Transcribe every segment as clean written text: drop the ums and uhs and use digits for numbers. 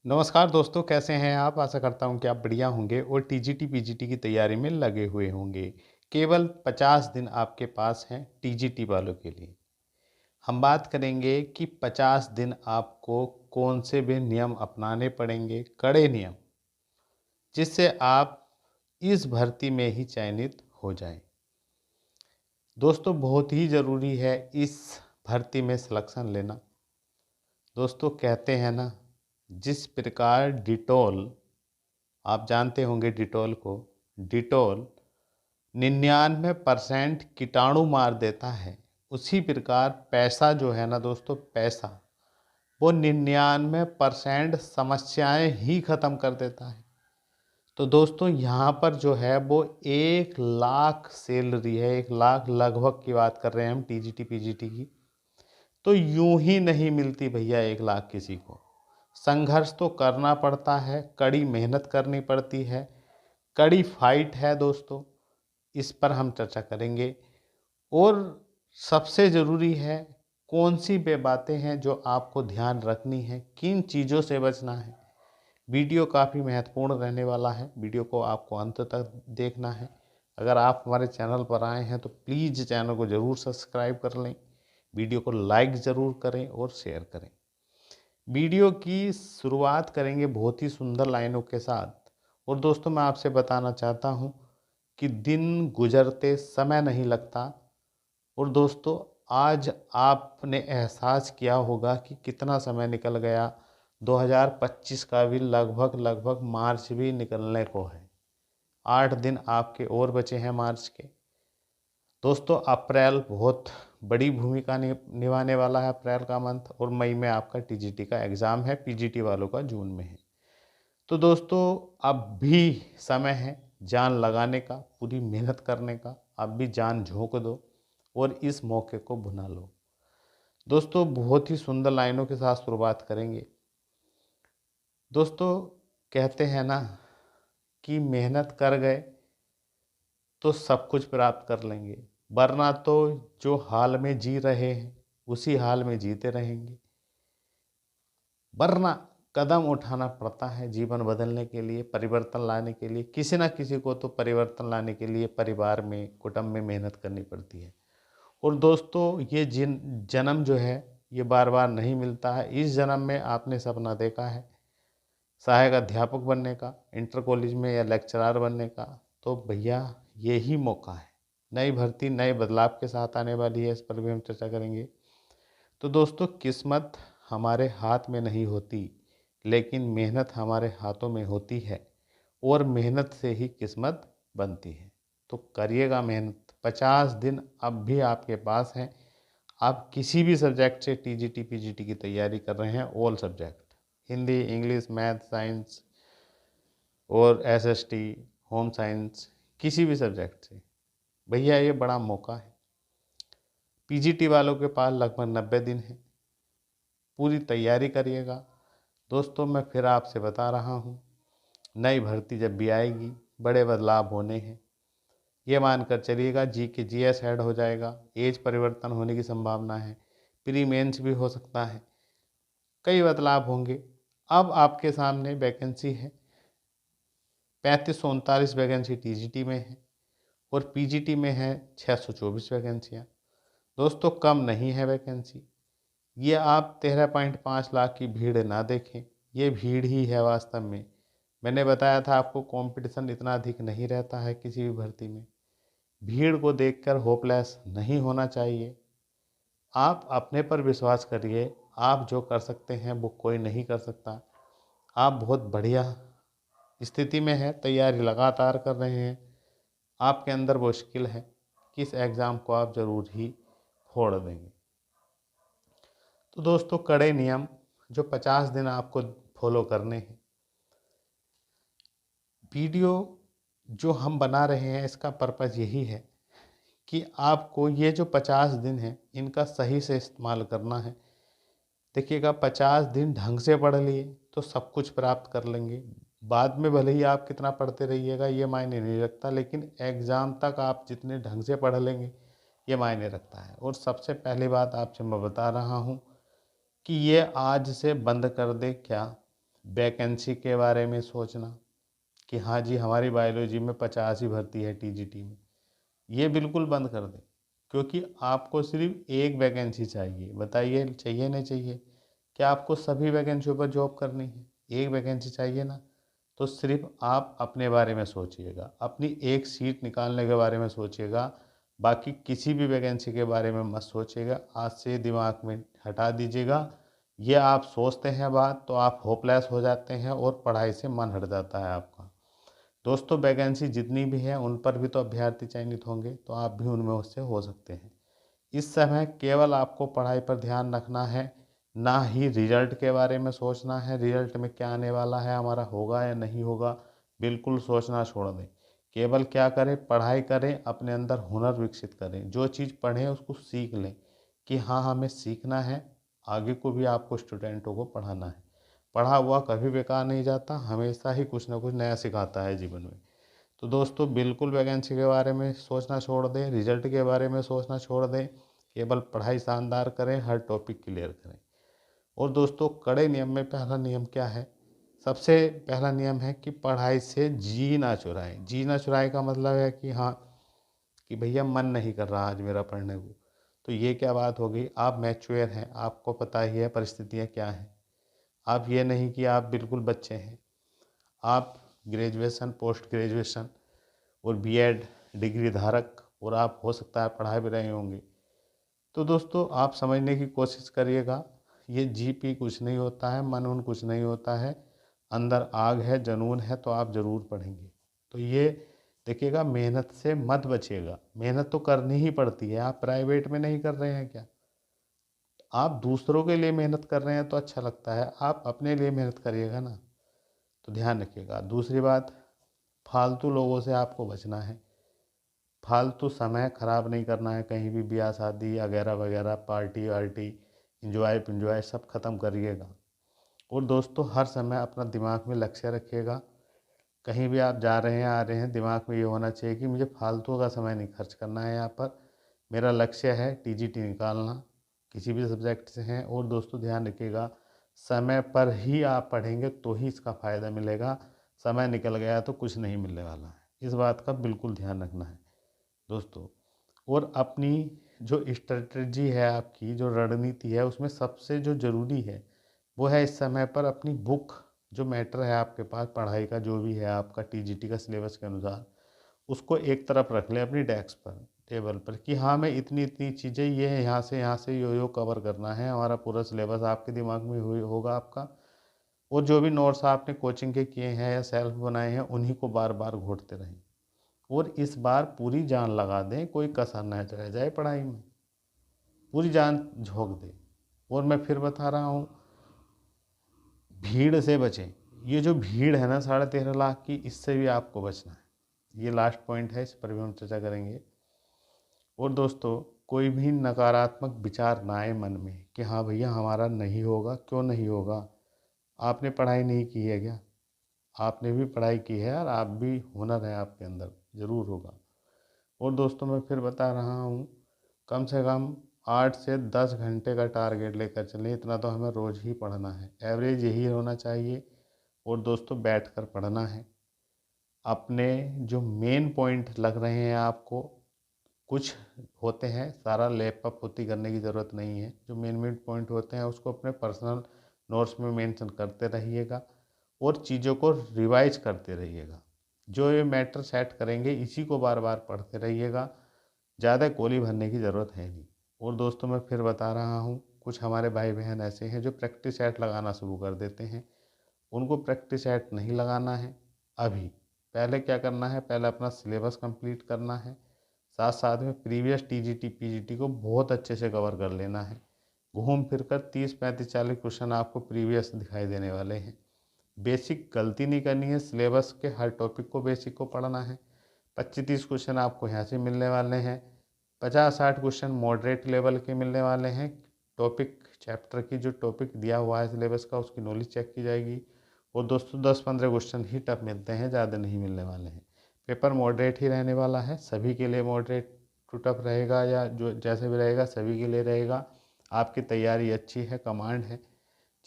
नमस्कार दोस्तों, कैसे हैं आप? आशा करता हूँ कि आप बढ़िया होंगे और टीजीटी पीजीटी की तैयारी में लगे हुए होंगे। केवल 50 दिन आपके पास हैं टीजीटी वालों के लिए। हम बात करेंगे कि 50 दिन आपको कौन से भी नियम अपनाने पड़ेंगे, कड़े नियम, जिससे आप इस भर्ती में ही चयनित हो जाएं। दोस्तों, बहुत ही ज़रूरी है इस भर्ती में सिलेक्शन लेना। दोस्तों, कहते हैं ना, जिस प्रकार डिटॉल, आप जानते होंगे डिटॉल को, डिटॉल 99% कीटाणु मार देता है, उसी प्रकार पैसा जो है ना दोस्तों, पैसा वो 99% समस्याएं ही ख़त्म कर देता है। तो दोस्तों, यहाँ पर जो है वो 1 लाख सैलरी है, 1 लाख लगभग की बात कर रहे हैं हम टीजीटी पीजीटी की। तो यूं ही नहीं मिलती भैया 1 लाख किसी को। संघर्ष तो करना पड़ता है, कड़ी मेहनत करनी पड़ती है, कड़ी फाइट है दोस्तों। इस पर हम चर्चा करेंगे। और सबसे ज़रूरी है, कौन सी वे बातें हैं जो आपको ध्यान रखनी है, किन चीज़ों से बचना है। वीडियो काफ़ी महत्वपूर्ण रहने वाला है, वीडियो को आपको अंत तक देखना है। अगर आप हमारे चैनल पर आए हैं तो प्लीज़ चैनल को ज़रूर सब्सक्राइब कर लें, वीडियो को लाइक ज़रूर करें और शेयर करें। वीडियो की शुरुआत करेंगे बहुत ही सुंदर लाइनों के साथ। और दोस्तों, मैं आपसे बताना चाहता हूँ कि दिन गुजरते समय नहीं लगता। और दोस्तों, आज आपने एहसास किया होगा कि कितना समय निकल गया। 2025 का भी लगभग लगभग मार्च भी निकलने को है। 8 दिन आपके और बचे हैं मार्च के। दोस्तों, अप्रैल बहुत बड़ी भूमिका निभाने वाला है, अप्रैल का मंथ। और मई में आपका टीजीटी का एग्ज़ाम है, पीजीटी वालों का जून में है। तो दोस्तों, अब भी समय है जान लगाने का, पूरी मेहनत करने का। अब भी जान झोंक दो और इस मौके को भुना लो। दोस्तों, बहुत ही सुंदर लाइनों के साथ शुरुआत करेंगे। दोस्तों, कहते हैं ना कि मेहनत कर गए तो सब कुछ प्राप्त कर लेंगे, वरना तो जो हाल में जी रहे हैं उसी हाल में जीते रहेंगे। वरना कदम उठाना पड़ता है जीवन बदलने के लिए, परिवर्तन लाने के लिए। किसी ना किसी को तो परिवर्तन लाने के लिए परिवार में, कुटुंब में मेहनत करनी पड़ती है। और दोस्तों, ये जन्म जो है ये बार बार नहीं मिलता है। इस जन्म में आपने सपना देखा है सहायक अध्यापक बनने का, इंटर कॉलेज में या लेक्चरर बनने का, तो भैया यही मौका है। नई भर्ती नए बदलाव के साथ आने वाली है, इस पर भी हम चर्चा करेंगे। तो दोस्तों, किस्मत हमारे हाथ में नहीं होती, लेकिन मेहनत हमारे हाथों में होती है। और मेहनत से ही किस्मत बनती है। तो करिएगा मेहनत। 50 दिन अब भी आपके पास हैं। आप किसी भी सब्जेक्ट से टीजीटी पीजीटी की तैयारी कर रहे हैं, all subject, Hindi, English, math, science और एसएसटी, होम साइंस, किसी भी सब्जेक्ट से, भैया ये बड़ा मौका है। पीजीटी वालों के पास लगभग 90 दिन है, पूरी तैयारी करिएगा। दोस्तों, मैं फिर आपसे बता रहा हूँ, नई भर्ती जब भी आएगी बड़े बदलाव होने हैं। ये मानकर चलिएगा, जी के जीएस ऐड हो जाएगा, एज परिवर्तन होने की संभावना है, प्री मेंस भी हो सकता है, कई बदलाव होंगे। अब आपके सामने वैकेंसी है, 3539 वैकेंसी टीजीटी में है और पीजीटी में है 624 वैकेंसियाँ। दोस्तों, कम नहीं है वैकेंसी। ये आप 13.5 लाख की भीड़ ना देखें, ये भीड़ ही है वास्तव में। मैंने बताया था आपको, कंपटीशन इतना अधिक नहीं रहता है किसी भी भर्ती में। भीड़ को देखकर होपलेस नहीं होना चाहिए। आप अपने पर विश्वास करिए। आप जो कर सकते हैं वो कोई नहीं कर सकता। आप बहुत बढ़िया स्थिति में हैं, तैयारी लगातार कर रहे हैं। आपके अंदर वो स्किल है कि इस एग्ज़ाम को आप ज़रूर ही फोड़ देंगे। तो दोस्तों, कड़े नियम जो 50 दिन आपको फॉलो करने हैं। वीडियो जो हम बना रहे हैं इसका पर्पज़ यही है कि आपको ये जो 50 दिन हैं इनका सही से इस्तेमाल करना है। देखिएगा, 50 दिन ढंग से पढ़ लिए तो सब कुछ प्राप्त कर लेंगे। बाद में भले ही आप कितना पढ़ते रहिएगा ये मायने नहीं रखता, लेकिन एग्ज़ाम तक आप जितने ढंग से पढ़ लेंगे ये मायने रखता है। और सबसे पहली बात आपसे मैं बता रहा हूँ कि ये आज से बंद कर दे क्या, वैकेंसी के बारे में सोचना कि हाँ जी हमारी बायोलॉजी में 50 ही भर्ती है टीजीटी में, ये बिल्कुल बंद कर दें। क्योंकि आपको सिर्फ एक वैकेंसी चाहिए, बताइए चाहिए नहीं चाहिए? क्या आपको सभी वैकेंसियों पर जॉब करनी है? एक वैकेंसी चाहिए ना। तो सिर्फ आप अपने बारे में सोचिएगा, अपनी एक सीट निकालने के बारे में सोचिएगा, बाकी किसी भी वैकेंसी के बारे में मत सोचिएगा। आज से दिमाग में हटा दीजिएगा। ये आप सोचते हैं बात तो आप होपलेस हो जाते हैं और पढ़ाई से मन हट जाता है आपका। दोस्तों वैकेंसी जितनी भी है उन पर भी तो अभ्यर्थी चयनित होंगे, तो आप भी उनमें उससे हो सकते हैं। इस समय केवल आपको पढ़ाई पर ध्यान रखना है, ना ही रिजल्ट के बारे में सोचना है, रिजल्ट में क्या आने वाला है, हमारा होगा या नहीं होगा, बिल्कुल सोचना छोड़ दें। केवल क्या करें, पढ़ाई करें, अपने अंदर हुनर विकसित करें, जो चीज़ पढ़ें उसको सीख लें कि हाँ हमें सीखना है, आगे को भी आपको स्टूडेंटों को पढ़ाना है। पढ़ा हुआ कभी बेकार नहीं जाता, हमेशा ही कुछ ना कुछ नया सिखाता है जीवन में। तो दोस्तों बिल्कुल वैकेंसी के बारे में सोचना छोड़ दें, रिजल्ट के बारे में सोचना छोड़ दें, केवल पढ़ाई शानदार करें, हर टॉपिक क्लियर करें। और दोस्तों कड़े नियम में पहला नियम क्या है? सबसे पहला नियम है कि पढ़ाई से जी ना चुराएं। जी ना चुराएं का मतलब है कि हाँ कि भैया मन नहीं कर रहा आज मेरा पढ़ने को। तो ये क्या बात हो गई? आप मैच्योर हैं, आपको पता ही है परिस्थितियाँ क्या हैं। आप ये नहीं कि आप बिल्कुल बच्चे हैं, आप ग्रेजुएशन, पोस्ट ग्रेजुएशन और बीएड डिग्री धारक, और आप हो सकता है पढ़ा भी रहे होंगे। तो दोस्तों आप समझने की कोशिश करिएगा, ये जीपी कुछ नहीं होता है, मन उन कुछ नहीं होता है, अंदर आग है, जुनून है तो आप ज़रूर पढ़ेंगे। तो ये देखिएगा, मेहनत से मत बचिएगा, मेहनत तो करनी ही पड़ती है। आप प्राइवेट में नहीं कर रहे हैं क्या? आप दूसरों के लिए मेहनत कर रहे हैं तो अच्छा लगता है, आप अपने लिए मेहनत करिएगा ना। तो ध्यान रखिएगा। दूसरी बात, फालतू लोगों से आपको बचना है। फालतू समय ख़राब नहीं करना है, कहीं भी ब्याह शादी वगैरह वगैरह, पार्टी वार्टी, इंजॉय पिंजॉय सब ख़त्म करिएगा। और दोस्तों हर समय अपना दिमाग में लक्ष्य रखिएगा। कहीं भी आप जा रहे हैं आ रहे हैं, दिमाग में ये होना चाहिए कि मुझे फालतू का समय नहीं खर्च करना है यहाँ पर, मेरा लक्ष्य है टीजीटी निकालना, किसी भी सब्जेक्ट से हैं। और दोस्तों ध्यान रखिएगा, समय पर ही आप पढ़ेंगे तो ही इसका फ़ायदा मिलेगा, समय निकल गया तो कुछ नहीं मिलने वाला है। इस बात का बिल्कुल ध्यान रखना है दोस्तों। और अपनी जो स्ट्रेटजी है, आपकी जो रणनीति है, उसमें सबसे जो ज़रूरी है वो है इस समय पर अपनी बुक, जो मैटर है आपके पास पढ़ाई का जो भी है आपका टीजीटी का सिलेबस के अनुसार, उसको एक तरफ रख लें अपनी डेस्क पर, टेबल पर, कि हाँ मैं इतनी इतनी चीज़ें ये है, यहाँ से यो कवर करना है, हमारा पूरा सिलेबस आपके दिमाग में होगा आपका। और जो भी नोट्स आपने कोचिंग के किए हैं या सेल्फ बनाए हैं उन्हीं को बार बार घोटते रहें। और इस बार पूरी जान लगा दें, कोई कसर न रह जाए पढ़ाई में, पूरी जान झोंक दें। और मैं फिर बता रहा हूँ, भीड़ से बचें। ये जो भीड़ है ना 13.5 लाख की, इससे भी आपको बचना है। ये लास्ट पॉइंट है, इस पर भी हम चर्चा करेंगे। और दोस्तों कोई भी नकारात्मक विचार ना आए मन में कि हाँ भैया हमारा नहीं होगा। क्यों नहीं होगा? आपने पढ़ाई नहीं की है क्या? आपने भी पढ़ाई की है और आप भी, हुनर है आपके अंदर, ज़रूर होगा। और दोस्तों मैं फिर बता रहा हूँ, कम से कम 8 से 10 घंटे का टारगेट लेकर चलें, इतना तो हमें रोज़ ही पढ़ना है, एवरेज यही होना चाहिए। और दोस्तों बैठ कर पढ़ना है। अपने जो मेन पॉइंट लग रहे हैं आपको, कुछ होते हैं, सारा लैपटॉप होती करने की ज़रूरत नहीं है, जो मेन मेन पॉइंट होते हैं उसको अपने पर्सनल नोट्स में मेंशन करते रहिएगा और चीज़ों को रिवाइज करते रहिएगा। जो ये मैटर सेट करेंगे इसी को बार बार पढ़ते रहिएगा, ज़्यादा गोली भरने की ज़रूरत है नहीं। और दोस्तों मैं फिर बता रहा हूँ, कुछ हमारे भाई बहन ऐसे हैं जो प्रैक्टिस सेट लगाना शुरू कर देते हैं, उनको प्रैक्टिस सेट नहीं लगाना है अभी। पहले क्या करना है, पहले अपना सिलेबस कंप्लीट करना है, साथ साथ में प्रीवियस टीजीटी पीजीटी को बहुत अच्छे से कवर कर लेना है। घूम फिर कर 30 35 40 क्वेश्चन आपको प्रीवियस दिखाई देने वाले हैं। बेसिक गलती नहीं करनी है, सिलेबस के हर टॉपिक को बेसिक को पढ़ना है। 25 30 क्वेश्चन आपको यहाँ से मिलने वाले हैं, 50 60 क्वेश्चन मॉडरेट लेवल के मिलने वाले हैं। टॉपिक चैप्टर की जो टॉपिक दिया हुआ है सिलेबस का, उसकी नॉलेज चेक की जाएगी। और दोस्तों 10 15 क्वेश्चन ही टफ मिलते हैं, ज़्यादा नहीं मिलने वाले हैं। पेपर मॉडरेट ही रहने वाला है, सभी के लिए मॉडरेट टू टफ रहेगा, या जो जैसे भी रहेगा सभी के लिए रहेगा। आपकी तैयारी अच्छी है, कमांड है,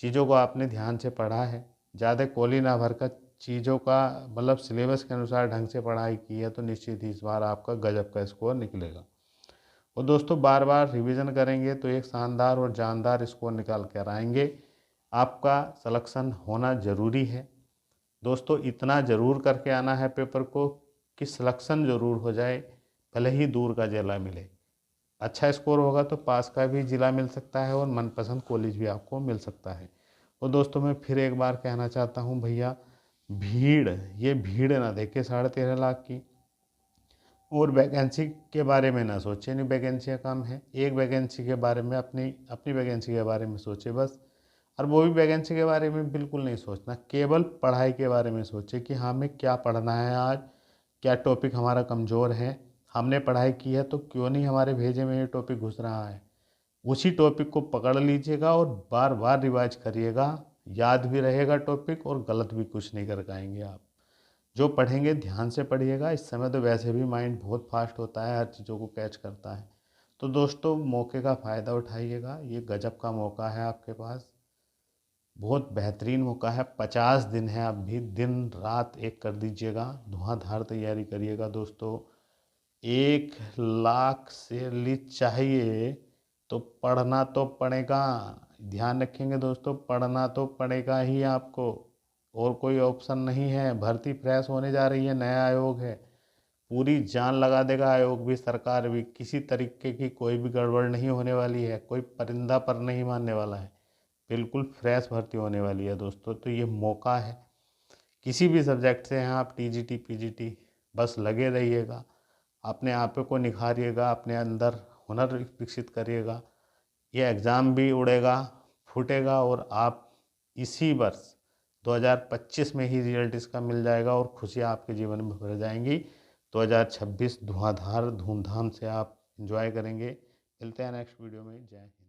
चीज़ों को आपने ध्यान से पढ़ा है, ज़्यादा कोली ना भरकर चीज़ों का मतलब सिलेबस के अनुसार ढंग से पढ़ाई की है तो निश्चित ही इस बार आपका गजब का स्कोर निकलेगा। और दोस्तों बार बार रिवीजन करेंगे तो एक शानदार और जानदार स्कोर निकाल कर आएंगे। आपका सिलेक्शन होना ज़रूरी है दोस्तों, इतना ज़रूर करके आना है पेपर को कि सिलेक्शन ज़रूर हो जाए, भले ही दूर का जिला मिले। अच्छा स्कोर होगा तो पास का भी ज़िला मिल सकता है और मनपसंद कॉलेज भी आपको मिल सकता है। और दोस्तों मैं फिर एक बार कहना चाहता हूँ भैया, ये भीड़ ना देखे 13.5 लाख की, और वैकेंसी के बारे में ना सोचे, नहीं वैकेंसियाँ कम है, एक वैकेंसी के बारे में अपनी अपनी वैकेंसी के बारे में सोचे बस। और वो भी वैकेंसी के बारे में बिल्कुल नहीं सोचना, केवल पढ़ाई के बारे में सोचे कि हमें क्या पढ़ना है आज, क्या टॉपिक हमारा कमज़ोर है, हमने पढ़ाई की है तो क्यों नहीं हमारे भेजे में ये टॉपिक घुस रहा है। उसी टॉपिक को पकड़ लीजिएगा और बार बार रिवाइज करिएगा, याद भी रहेगा टॉपिक और गलत भी कुछ नहीं कर पाएंगे आप। जो पढ़ेंगे ध्यान से पढ़िएगा, इस समय तो वैसे भी माइंड बहुत फास्ट होता है, हर चीज़ों को कैच करता है। तो दोस्तों मौके का फ़ायदा उठाइएगा, ये गजब का मौका है आपके पास, बहुत बेहतरीन मौका है। 50 दिन है, अब भी दिन रात एक कर दीजिएगा, धुआंधार तैयारी करिएगा दोस्तों। 1 लाख से लीड चाहिए तो पढ़ना तो पड़ेगा, ध्यान रखेंगे दोस्तों, पढ़ना तो पड़ेगा ही आपको, और कोई ऑप्शन नहीं है। भर्ती फ्रेश होने जा रही है, नया आयोग है, पूरी जान लगा देगा आयोग भी, सरकार भी, किसी तरीके की कोई भी गड़बड़ नहीं होने वाली है, कोई परिंदा पर नहीं मारने वाला है, बिल्कुल फ्रेश भर्ती होने वाली है दोस्तों। तो ये मौका है, किसी भी सब्जेक्ट से हैं आप, टीजीटी पीजीटी, बस लगे रहिएगा, अपने आप को निखारिएगा, अपने अंदर हुनर विकसित करिएगा। ये एग्ज़ाम भी उड़ेगा फूटेगा और आप इसी वर्ष 2025 में ही रिजल्ट इसका मिल जाएगा और खुशियाँ आपके जीवन में भर जाएंगी। 2026 धुआंधार धूमधाम से आप एंजॉय करेंगे। मिलते हैं नेक्स्ट वीडियो में। जय हिंद।